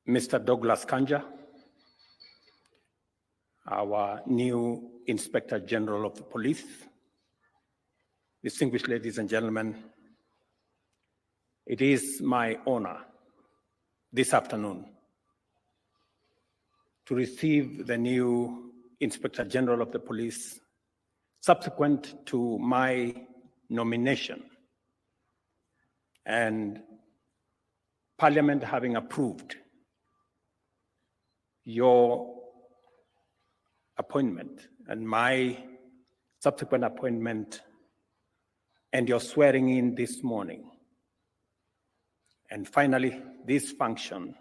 Mr. Douglas Kanja, our new Inspector General of the Police, distinguished ladies and gentlemen, it is my honor this afternoon to receive the new Inspector General of the Police subsequent to my nomination and Parliament having approved your appointment and my subsequent appointment and your swearing in this morning. And finally, this function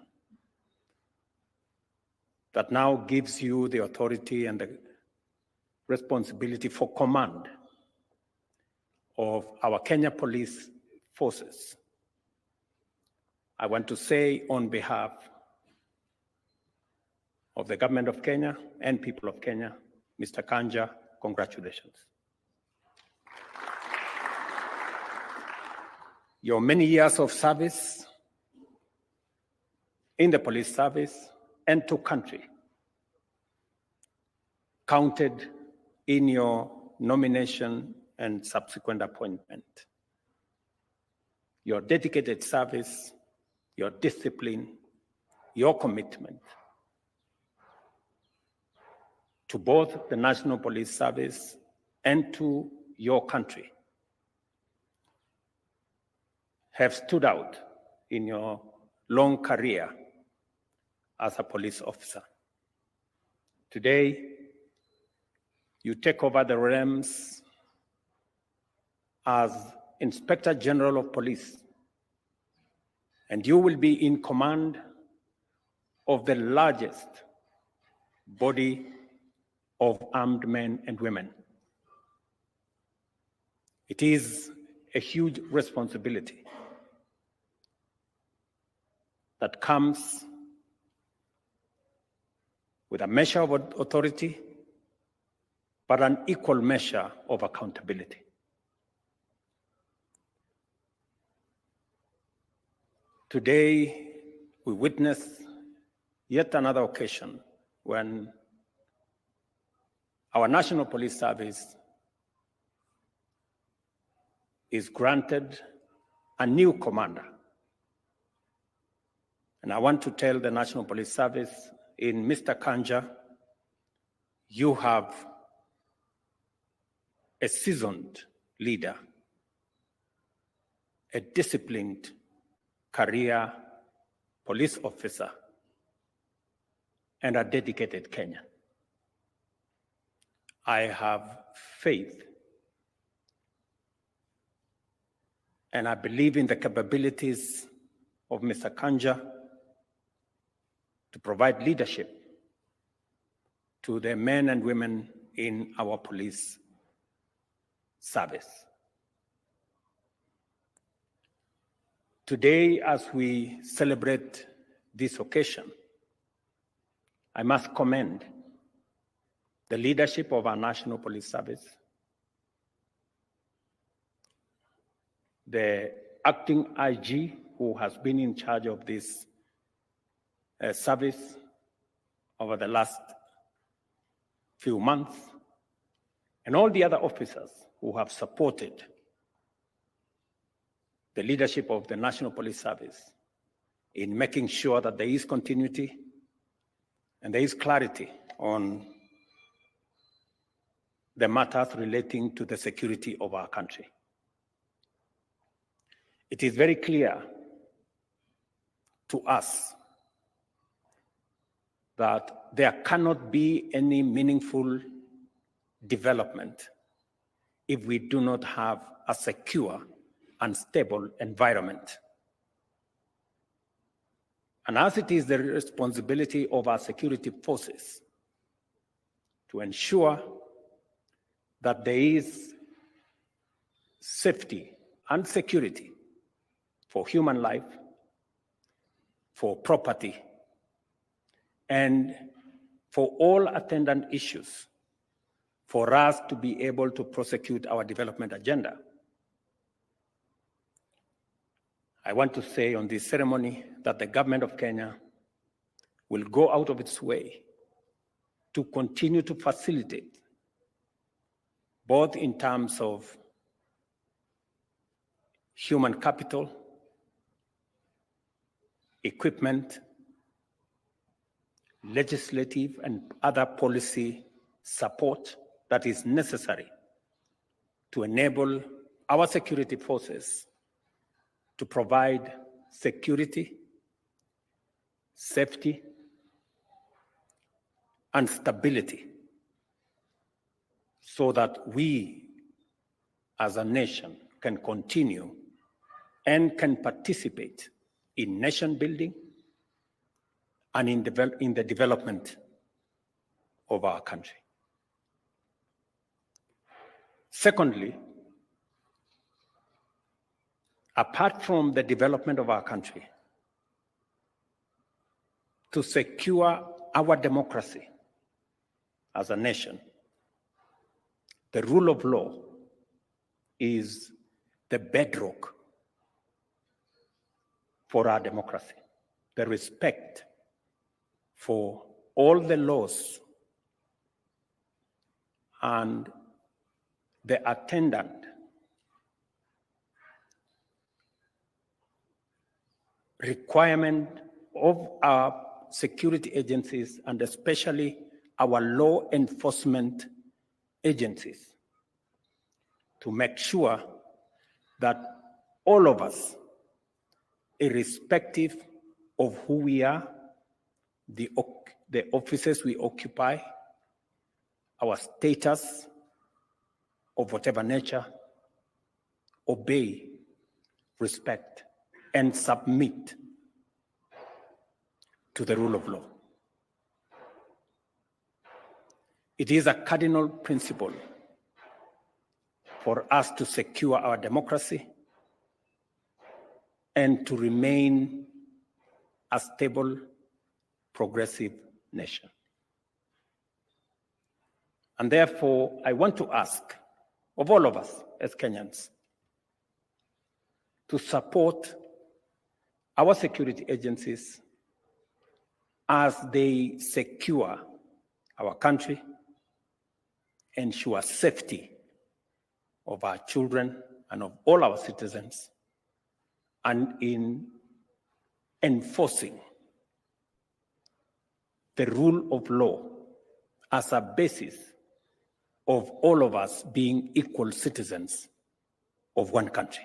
that now gives you the authority and the responsibility for command of our Kenya Police Forces. I want to say on behalf of the government of Kenya and people of Kenya, Mr. Kanja, congratulations. Your many years of service in the police service and to country counted in your nomination and subsequent appointment. Your dedicated service, your discipline, your commitment to both the National Police Service and to your country have stood out in your long career as a police officer. Today, you take over the realms as Inspector General of Police, and you will be in command of the largest body of armed men and women. It is a huge responsibility that comes with a measure of authority, but an equal measure of accountability. Today, we witness yet another occasion when our National Police Service is granted a new commander. And I want to tell the National Police Service, in Mr. Kanja, you have a seasoned leader, a disciplined career police officer, and a dedicated Kenyan. I have faith and I believe in the capabilities of Mr. Kanja to provide leadership to the men and women in our police service. Today, as we celebrate this occasion, I must commend the leadership of our National Police Service, the acting IG who has been in charge of this service over the last few months, and all the other officers who have supported the leadership of the National Police Service in making sure that there is continuity and there is clarity on the matters relating to the security of our country. It is very clear to us that there cannot be any meaningful development if we do not have a secure and stable environment. And as it is the responsibility of our security forces to ensure that there is safety and security for human life, for property, and for all attendant issues, for us to be able to prosecute our development agenda. I want to say on this ceremony that the government of Kenya will go out of its way to continue to facilitate, both in terms of human capital, equipment, legislative and other policy support that is necessary to enable our security forces to provide security, safety, and stability so that we as a nation can continue and can participate in nation building and in the development of our country. Secondly, apart from the development of our country, to secure our democracy as a nation, the rule of law is the bedrock for our democracy. The respect for all the laws and the attendant requirement of our security agencies, and especially our law enforcement agencies, to make sure that all of us, irrespective of who we are, the offices we occupy, our status of whatever nature, obey, respect, and submit to the rule of law. It is a cardinal principle for us to secure our democracy and to remain a stable, progressive nation. And therefore, I want to ask of all of us as Kenyans to support our security agencies as they secure our country, ensure safety of our children and of all our citizens, and in enforcing the rule of law as a basis of all of us being equal citizens of one country.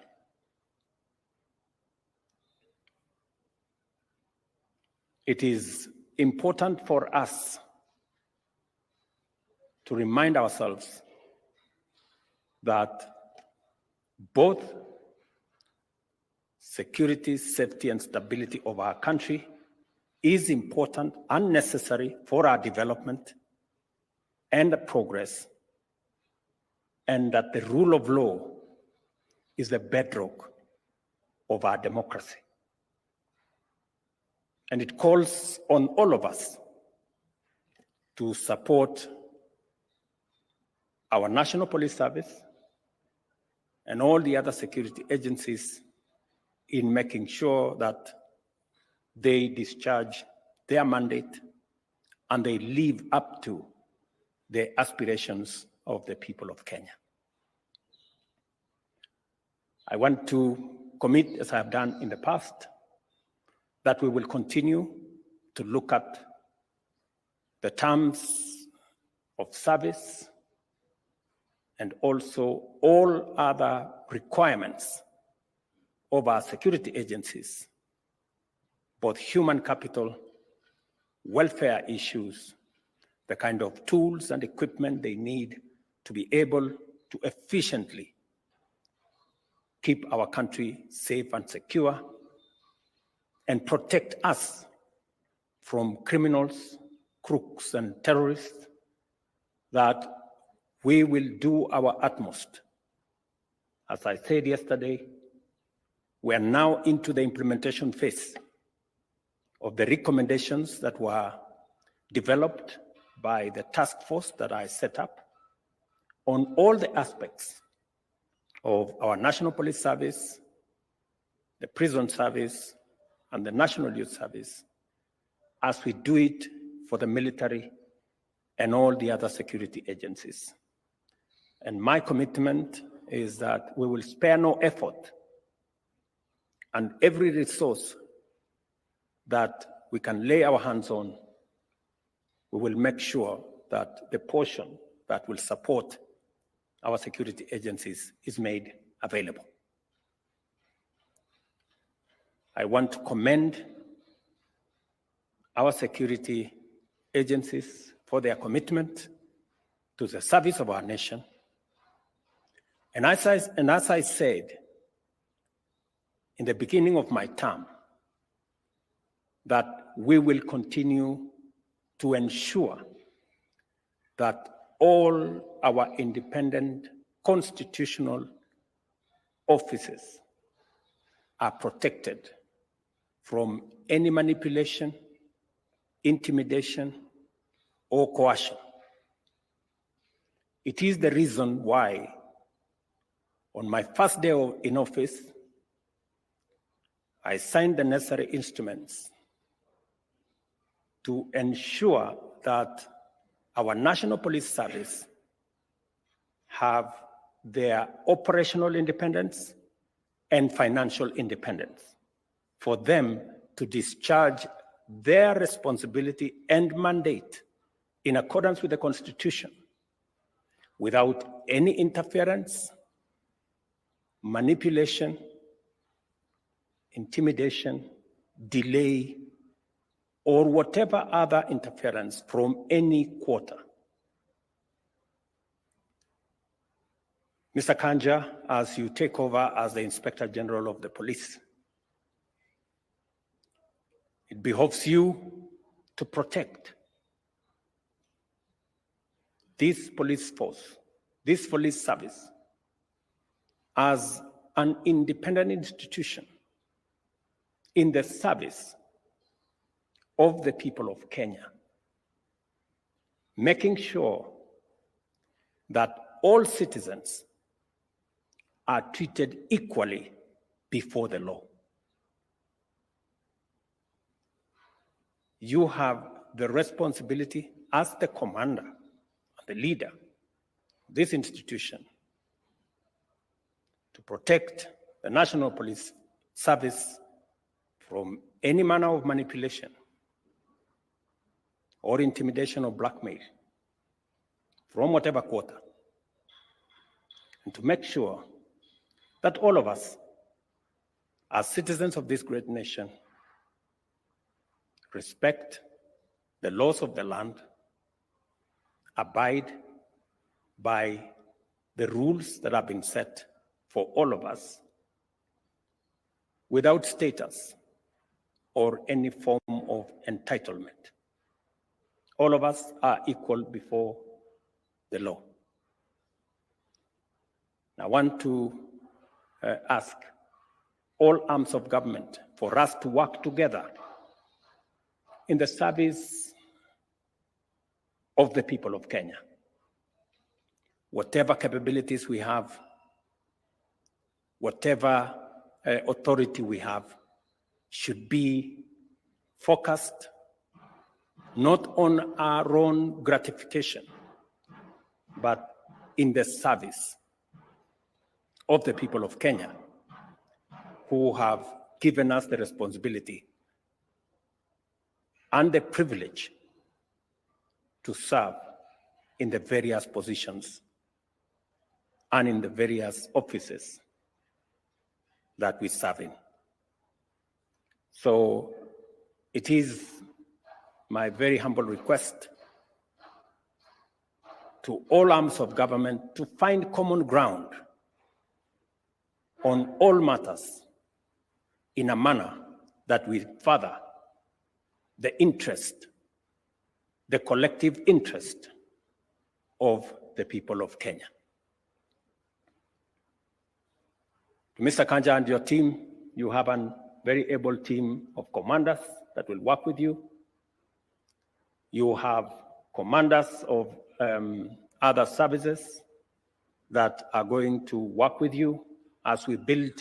It is important for us to remind ourselves that both security, safety, and stability of our country is important and necessary for our development and progress, and that the rule of law is the bedrock of our democracy. And it calls on all of us to support our National Police Service and all the other security agencies in making sure that they discharge their mandate and they live up to the aspirations of the people of Kenya. I want to commit, as I have done in the past, that we will continue to look at the terms of service and also all other requirements of our security agencies, both human capital, welfare issues, the kind of tools and equipment they need to be able to efficiently keep our country safe and secure and protect us from criminals, crooks, and terrorists, that we will do our utmost. As I said yesterday, we are now into the implementation phase of the recommendations that were developed by the task force that I set up on all the aspects of our National Police Service, the Prison Service, and the National Youth Service, as we do it for the military and all the other security agencies. And my commitment is that we will spare no effort and every resource that we can lay our hands on, we will make sure that the portion that will support our security agencies is made available. I want to commend our security agencies for their commitment to the service of our nation. And as I said in the beginning of my term, that we will continue to ensure that all our independent constitutional offices are protected from any manipulation, intimidation, or coercion. It is the reason why, on my first day in office, I signed the necessary instruments to ensure that our National Police Service have their operational independence and financial independence for them to discharge their responsibility and mandate in accordance with the Constitution without any interference, manipulation, intimidation, delay, or whatever other interference from any quarter. Mr. Kanja, as you take over as the Inspector General of the Police, it behoves you to protect this police force, this police service, as an independent institution in the service of the people of Kenya, making sure that all citizens are treated equally before the law. You have the responsibility as the commander and the leader of this institution to protect the National Police Service from any manner of manipulation or intimidation or blackmail from whatever quarter, and to make sure that all of us, as citizens of this great nation, respect the laws of the land, abide by the rules that have been set for all of us, without status or any form of entitlement. All of us are equal before the law. I want to ask all arms of government for us to work together in the service of the people of Kenya. Whatever capabilities we have, whatever authority we have, should be focused not on our own gratification, but in the service of the people of Kenya, who have given us the responsibility and the privilege to serve in the various positions and in the various offices that we serve in. So it is my very humble request to all arms of government to find common ground on all matters in a manner that will further the interest, the collective interest of the people of Kenya. To Mr. Kanja and your team, you have a very able team of commanders that will work with you. You have commanders of other services that are going to work with you as we build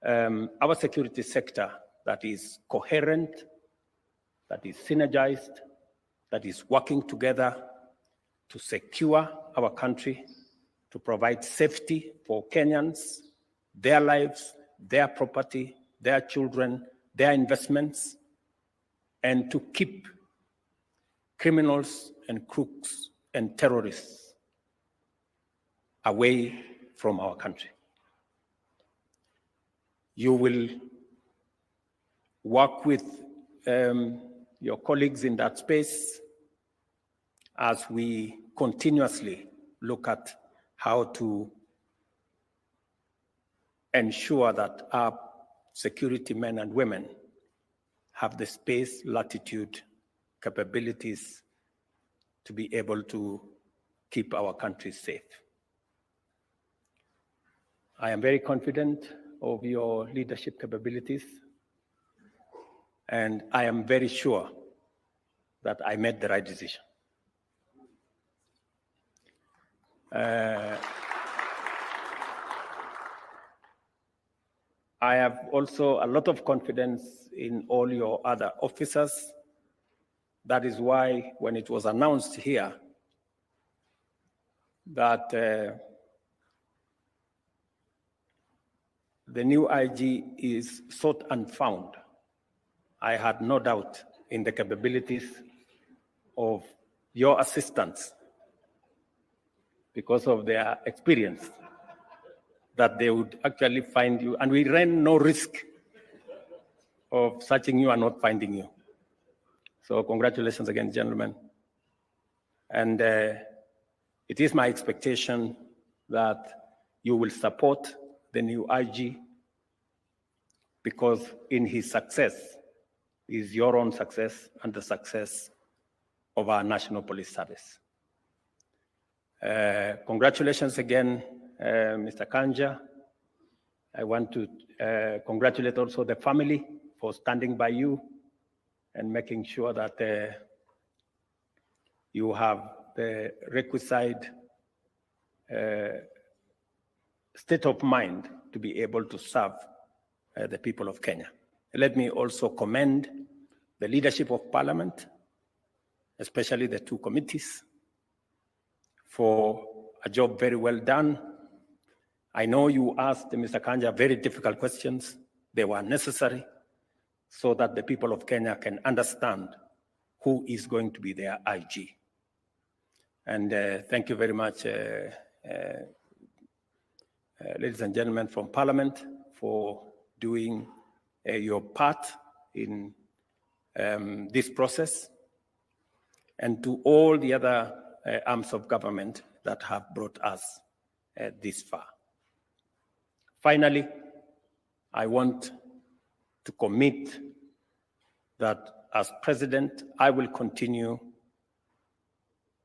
our security sector that is coherent, that is synergized, that is working together to secure our country, to provide safety for Kenyans, their lives, their property, their children, their investments, and to keep criminals and crooks and terrorists away from our country. You will work with your colleagues in that space as we continuously look at how to ensure that our security men and women have the space, latitude, capabilities to be able to keep our country safe. I am very confident of your leadership capabilities, and I am very sure that I made the right decision. I have also a lot of confidence in all your other officers. That is why when it was announced here that the new IG is sought and found, I had no doubt in the capabilities of your assistants because of their experience, that they would actually find you, and we ran no risk of searching you and not finding you. So congratulations again, gentlemen. And it is my expectation that you will support the new IG, because in his success is your own success and the success of our National Police Service. Congratulations again, Mr. Kanja. I want to congratulate also the family for standing by you and making sure that you have the requisite state of mind to be able to serve the people of Kenya. Let me also commend the leadership of Parliament, especially the two committees, for a job very well done. I know you asked Mr. Kanja very difficult questions. They were necessary so that the people of Kenya can understand who is going to be their IG. And thank you very much, ladies and gentlemen from Parliament, for doing your part in this process, and to all the other arms of government that have brought us this far. Finally, I want to commit that as president, I will continue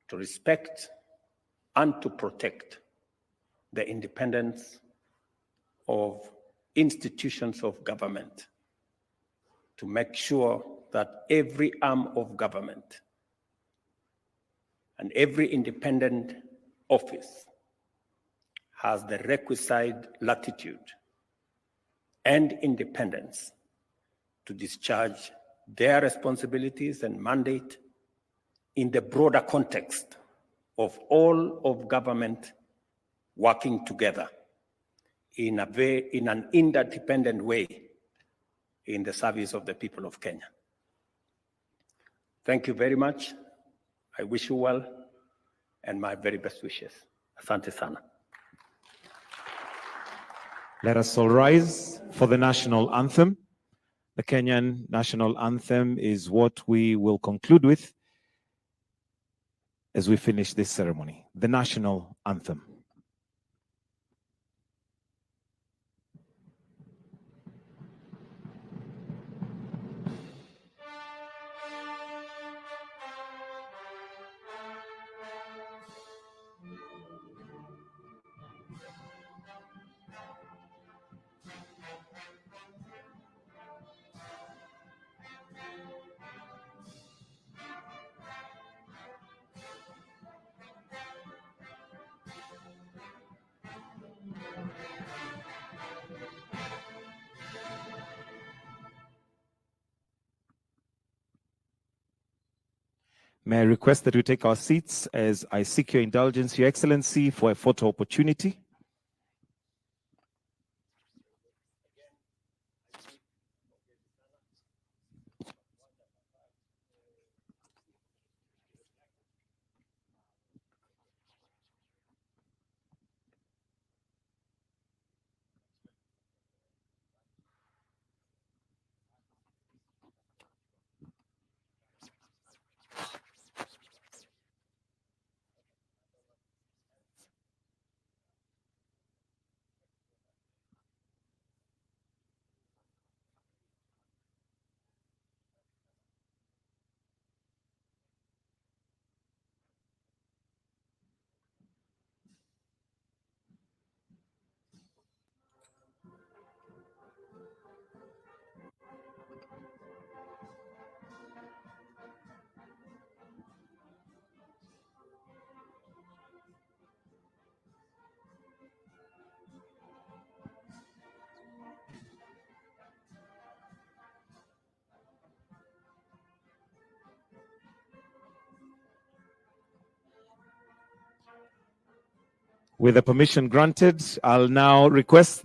to respect and to protect the independence of institutions of government, to make sure that every arm of government and every independent office has the requisite latitude and independence to discharge their responsibilities and mandate in the broader context of all of government working together in an interdependent way in the service of the people of Kenya. Thank you very much. I wish you well, and my very best wishes. Asante sana. Let us all rise for the national anthem. The Kenyan national anthem is what we will conclude with as we finish this ceremony. The national anthem. May I request that we take our seats as I seek your indulgence, Your Excellency, for a photo opportunity. With the permission granted, I'll now request